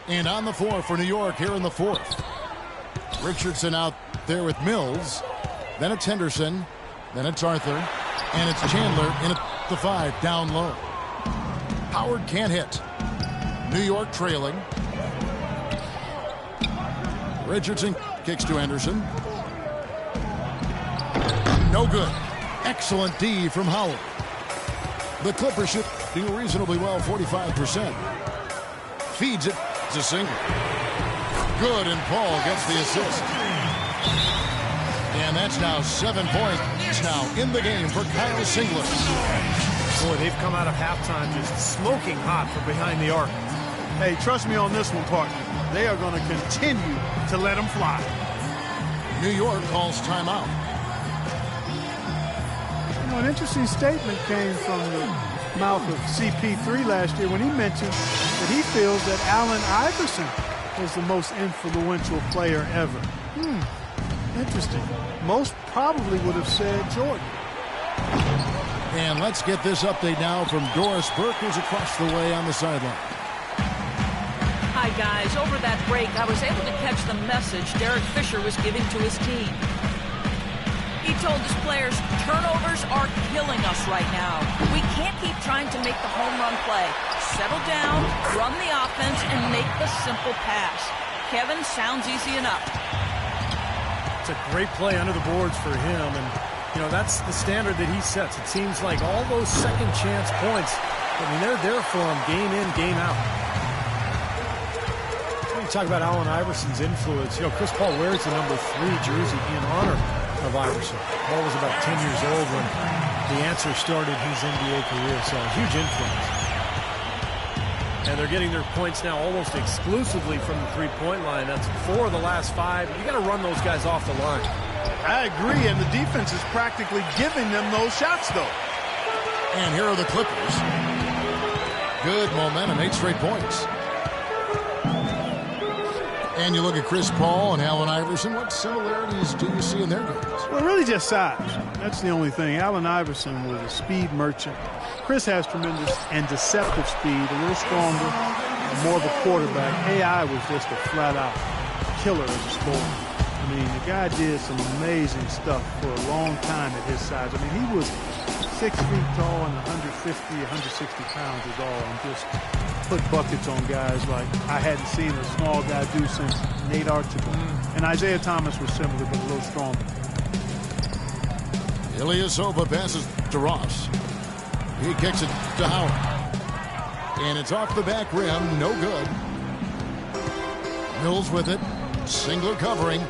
And on the floor for New York here in the 4th. Richardson out there with Mills. Then it's Henderson. Then it's Arthur. And it's Chandler in at the 5, down low. Howard can't hit. New York trailing. Richardson kicks to Henderson. No good. Excellent D from Howard. The Clippers shooting reasonably well, 45%. Feeds it to Singler. Good, and Paul gets the assist. And that's now 7 points now in the game for Kyle Singler. Boy, they've come out of halftime just smoking hot from behind the arc. Hey, trust me on this one, partner. They are going to continue to let them fly. New York calls timeout. You know, an interesting statement came from the mouth of CP3 last year when he mentioned that he feels that Allen Iverson is the most influential player ever. Interesting. Most probably would have said Jordan. And let's get this update now from Doris Burke, who's across the way on the sideline. Hi, guys. Over that break, I was able to catch the message Derek Fisher was giving to his team. He told his players, turnovers are killing us right now. We can't keep trying to make the home run play. Settle down, run the offense, and make the simple pass. Kevin, sounds easy enough. It's a great play under the boards for him, and you know that's the standard that he sets. It seems like all those second chance points, I mean, they're there for him game in, game out. When you talk about Allen Iverson's influence, you know, Chris Paul wears the number 3 jersey in honor of Iverson. Paul was about 10 years old when the answer started his NBA career, so a huge influence. And they're getting their points now almost exclusively from the three-point line. That's 4 of the last 5. You got to run those guys off the line. I agree, and the defense is practically giving them those shots, though. And here are the Clippers. Good momentum, 8 straight points. And you look at Chris Paul and Allen Iverson. What similarities do you see in their games? Well, really just size. That's the only thing. Allen Iverson was a speed merchant. Chris has tremendous and deceptive speed, a little stronger, and more of a quarterback. AI was just a flat-out killer as a scorer. I mean, the guy did some amazing stuff for a long time at his size. I mean, he was 6 feet tall and 150, 160 pounds is all, and just put buckets on guys like I hadn't seen a small guy do since Nate Archibald. And Isaiah Thomas was similar, but a little stronger. Ilyasova passes to Ross. He kicks it to Howard. And it's off the back rim, no good. Mills with it. Singler covering.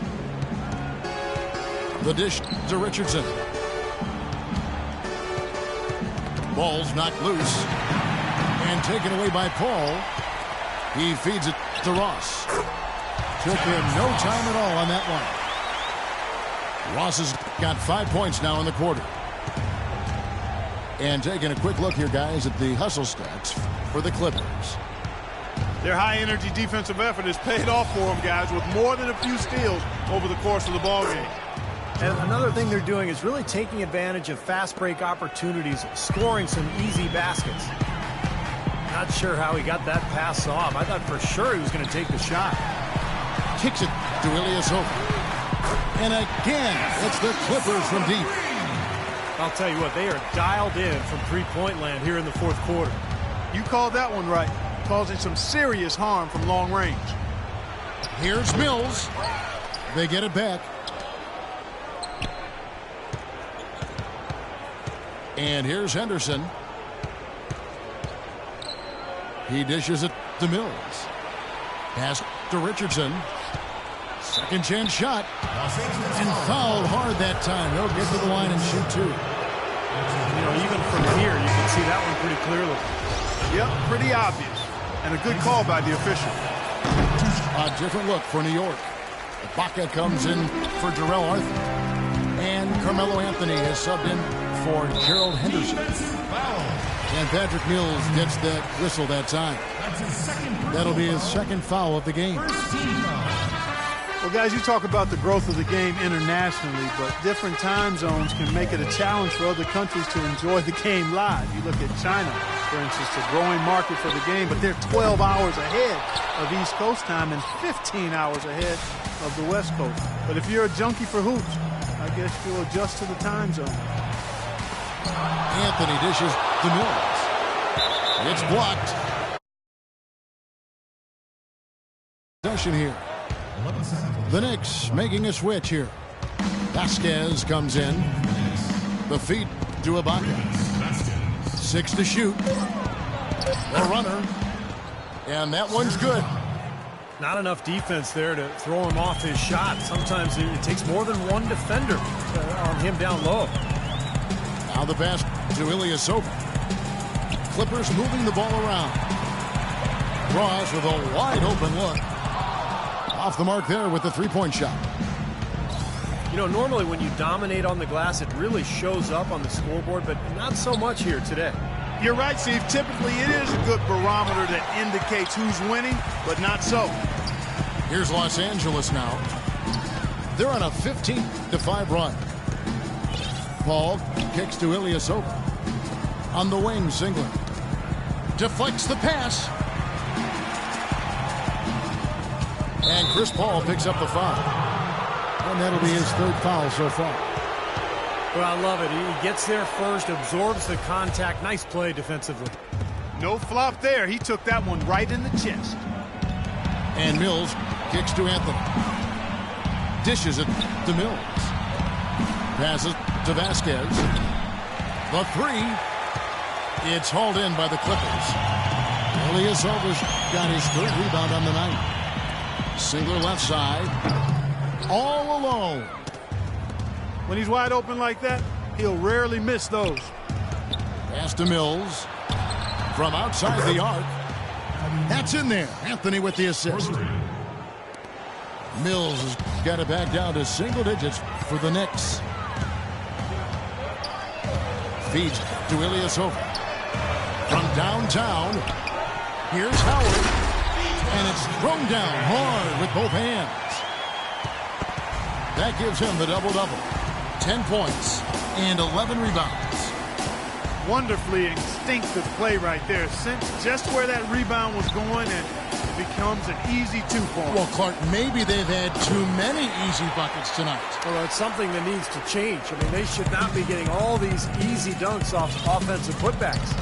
The dish to Richardson. Ball's knocked loose. And taken away by Paul. He feeds it to Ross. Took him no time at all on that one. Ross has got 5 points now in the quarter. And taking a quick look here, guys, at the hustle stats for the Clippers. Their high-energy defensive effort has paid off for them, guys, with more than a few steals over the course of the ballgame. And another thing they're doing is really taking advantage of fast break opportunities, scoring some easy baskets. Not sure how he got that pass off. I thought for sure he was going to take the shot. Kicks it to Ilyasova. And again, it's the Clippers from deep. I'll tell you what, they are dialed in from three-point land here in the fourth quarter. You called that one right, causing some serious harm from long range. Here's Mills. They get it back. And here's Henderson. He dishes it to Mills. Pass to Richardson. Second chance shot. And fouled hard that time. He'll get to the line and shoot two. You know, even from here, you can see that one pretty clearly. Yep, pretty obvious. And a good call by the official. A different look for New York. Ibaka comes in for Jarrell Arthur. And Carmelo Anthony has subbed in for Gerald Henderson. And Patrick Mills gets that whistle that time. That'll be his second foul of the game. Well, guys, you talk about the growth of the game internationally, but different time zones can make it a challenge for other countries to enjoy the game live. You look at China, for instance, a growing market for the game, but they're 12 hours ahead of East Coast time and 15 hours ahead of the West Coast. But if you're a junkie for hoops, I guess you'll adjust to the time zone. Anthony dishes to Mills. It's blocked. Possession here. The Knicks making a switch here. Vasquez comes in. The feed to Ibaka. 6 to shoot. The runner. And that one's good. Not enough defense there to throw him off his shot. Sometimes it takes more than one defender on him down low. Now the pass to Ilyasova. Clippers moving the ball around. Ross with a wide open look. Off the mark there with the three-point shot. You know, normally when you dominate on the glass, it really shows up on the scoreboard, but not so much here today. You're right, Steve. Typically, it is a good barometer that indicates who's winning, but not so. Here's Los Angeles now. They're on a 15-5 run. Paul kicks to Ilyasova. On the wing, Singler. Deflects the pass. And Chris Paul picks up the foul. And that'll be his third foul so far. Well, I love it. He gets there first, absorbs the contact. Nice play defensively. No flop there. He took that one right in the chest. And Mills kicks to Anthony. Dishes it to Mills. Passes to Vasquez. The three. It's hauled in by the Clippers. Ilyasova's got his third rebound on the night. Singler left side. All alone. When he's wide open like that, he'll rarely miss those. Pass to Mills. From outside the arc. That's in there. Anthony with the assist. Mills has got it back down to single digits for the Knicks. Feeds to Ilyasova. From downtown, here's Howard. And it's thrown down hard with both hands. That gives him the double-double. 10 points and 11 rebounds. Wonderfully instinctive play right there. Sensed just where that rebound was going, and it becomes an easy two for him. Well, Clark, maybe they've had too many easy buckets tonight. Well, it's something that needs to change. I mean, they should not be getting all these easy dunks off offensive putbacks.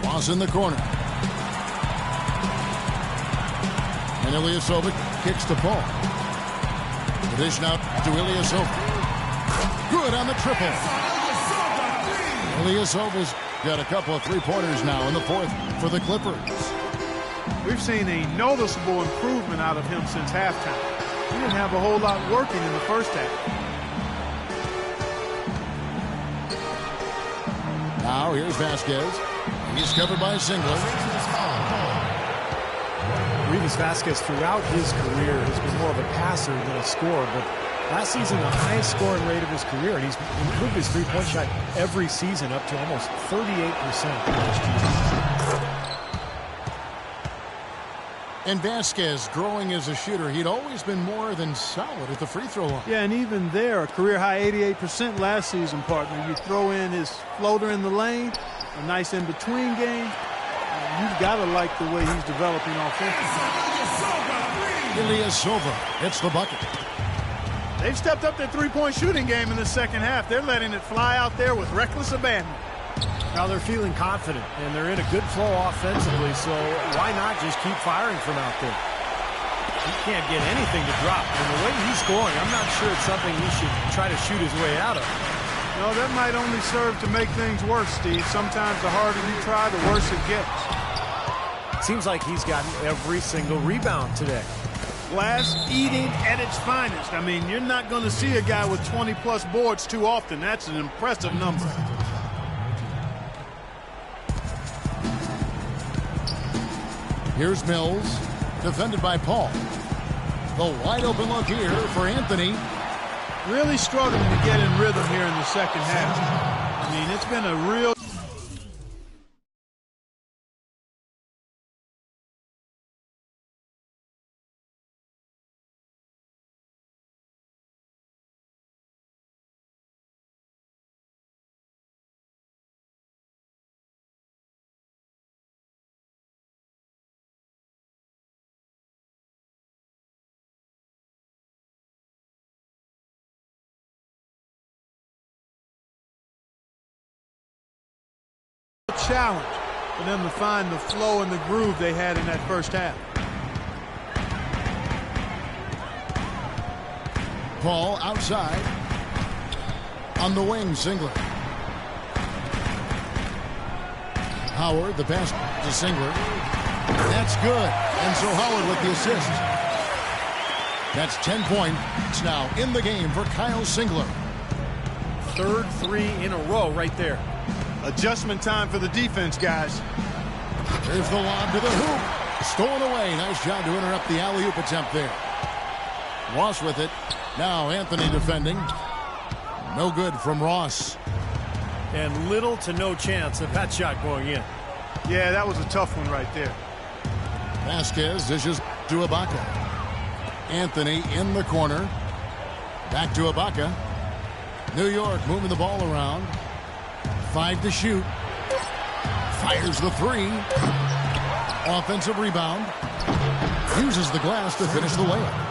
Pass in the corner. And Ilyasova kicks the ball. Dish out to Ilyasova. Good on the triple. Ilyasova's got a couple of three-pointers now in the fourth for the Clippers. We've seen a noticeable improvement out of him since halftime. He didn't have a whole lot working in the first half. Now here's Vasquez. He's covered by Singler. Rivas Vasquez throughout his career has been more of a passer than a scorer, but last season the highest scoring rate of his career, and he's improved his three-point shot every season up to almost 38% last year. And Vasquez growing as a shooter. He'd always been more than solid at the free throw line. Yeah, and even there, a career-high 88% last season, partner. You throw in his floater in the lane, a nice in-between game. You've got to like the way he's developing offensively. Ilyasova hits the bucket. They've stepped up their three-point shooting game in the second half. They're letting it fly out there with reckless abandon. Now they're feeling confident, and they're in a good flow offensively, so why not just keep firing from out there? He can't get anything to drop, and the way he's scoring, I'm not sure it's something he should try to shoot his way out of. No, that might only serve to make things worse, Steve. Sometimes the harder you try, the worse it gets. Seems like he's gotten every single rebound today. Glass eating at its finest. I mean, you're not going to see a guy with 20-plus boards too often. That's an impressive number. Here's Mills, defended by Paul. The wide open look here for Anthony. Really struggling to get in rhythm here in the second half. I mean, it's been a real... challenge for them to find the flow and the groove they had in that first half. Paul outside. On the wing, Singler. Howard, the pass to Singler. That's good. And so Howard with the assist. That's 10 points now in the game for Kyle Singler. Third three in a row right there. Adjustment time for the defense, guys. There's the lob to the hoop. Stolen away. Nice job to interrupt the alley-oop attempt there. Ross with it. Now Anthony defending. No good from Ross. And little to no chance of that shot going in. Yeah, that was a tough one right there. Vasquez dishes to Ibaka. Anthony in the corner. Back to Ibaka. New York moving the ball around. 5 to shoot. Fires the three. Offensive rebound. Uses the glass to finish the layup.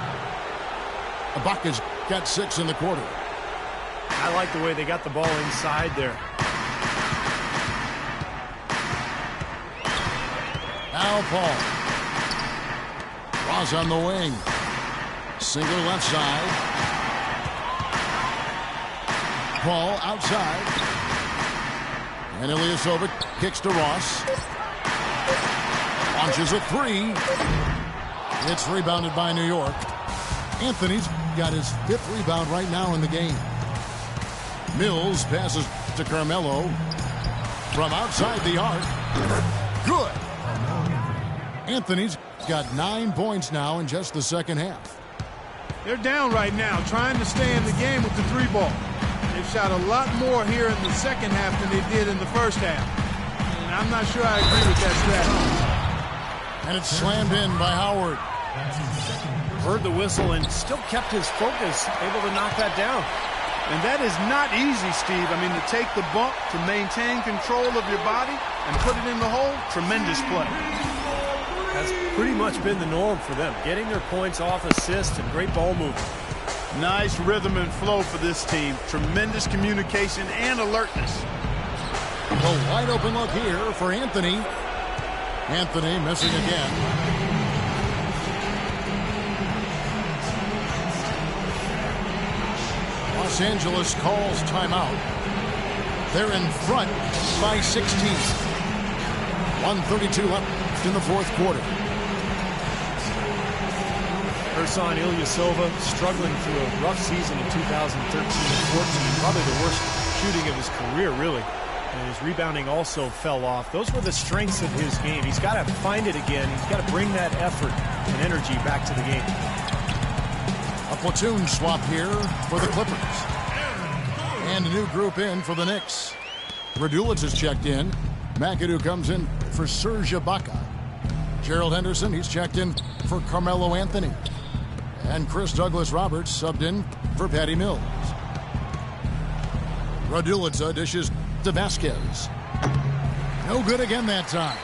Ibaka's got 6 in the quarter. I like the way they got the ball inside there. Now Paul. Ross on the wing. Singler left side. Paul outside. And Ilyasova kicks to Ross. Launches a three. It's rebounded by New York. Anthony's got his 5th rebound right now in the game. Mills passes to Carmelo. From outside the arc. Good. Anthony's got 9 points now in just the second half. They're down right now, trying to stay in the game with the three ball. They've shot a lot more here in the second half than they did in the first half. And I'm not sure I agree with that strategy. And it's slammed in by Howard. Heard the whistle and still kept his focus, able to knock that down. And that is not easy, Steve. I mean, to take the bump, to maintain control of your body, and put it in the hole, tremendous play. That's pretty much been the norm for them, getting their points off assists and great ball movement. Nice rhythm and flow for this team. Tremendous communication and alertness. A wide open look here for Anthony. Anthony missing again. Los Angeles calls timeout. They're in front by 16. 1:32 left in the fourth quarter. Ersan Ilyasova struggling through a rough season in 2013-14. Probably the worst shooting of his career, really. And his rebounding also fell off. Those were the strengths of his game. He's got to find it again. He's got to bring that effort and energy back to the game. A platoon swap here for the Clippers. And a new group in for the Knicks. Radulich has checked in. McAdoo comes in for Serge Ibaka. Gerald Henderson, he's checked in for Carmelo Anthony. And Chris Douglas-Roberts subbed in for Patty Mills. Raduljic dishes to Vasquez. No good again that time.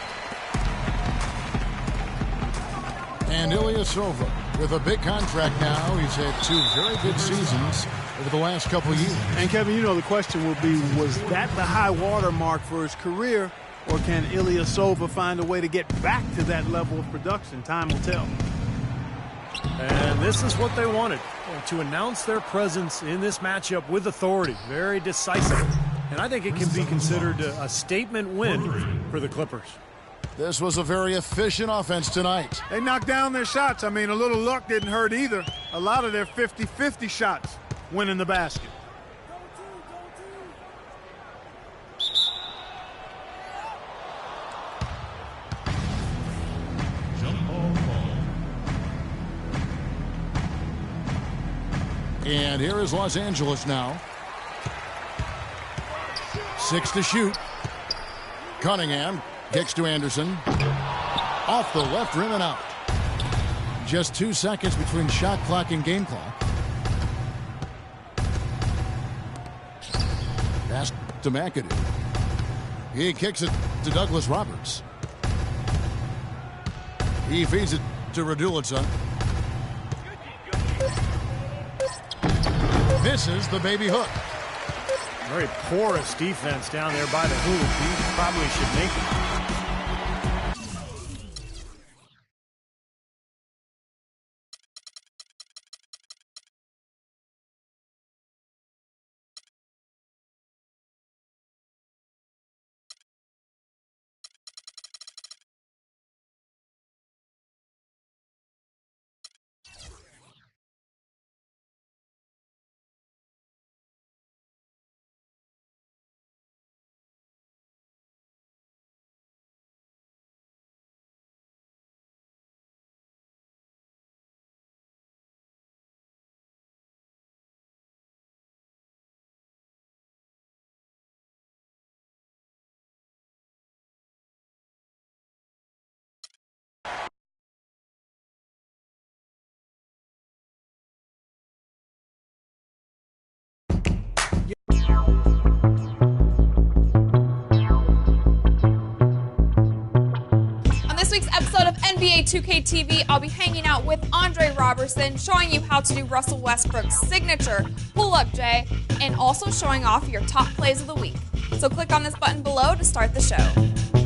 And Ilyasova with a big contract now. He's had 2 very good seasons over the last couple of years. And Kevin, you know the question will be, was that the high water mark for his career, or can Ilyasova find a way to get back to that level of production? Time will tell. And this is what they wanted, to announce their presence in this matchup with authority. Very decisive. And I think it can be considered a statement win for the Clippers. This was a very efficient offense tonight. They knocked down their shots. I mean, a little luck didn't hurt either. A lot of their 50-50 shots went in the basket. And here is Los Angeles now. 6 to shoot. Cunningham kicks to Anderson. Off the left rim and out. Just 2 seconds between shot clock and game clock. Pass to McAdoo. He kicks it to Douglas-Roberts. He feeds it to Raduljic. Misses the baby hook. Very porous defense down there by the hoop. He probably should make it. On this week's episode of NBA 2K TV, I'll be hanging out with Andre Robertson, showing you how to do Russell Westbrook's signature pull-up J, and also showing off your top plays of the week. So click on this button below to start the show.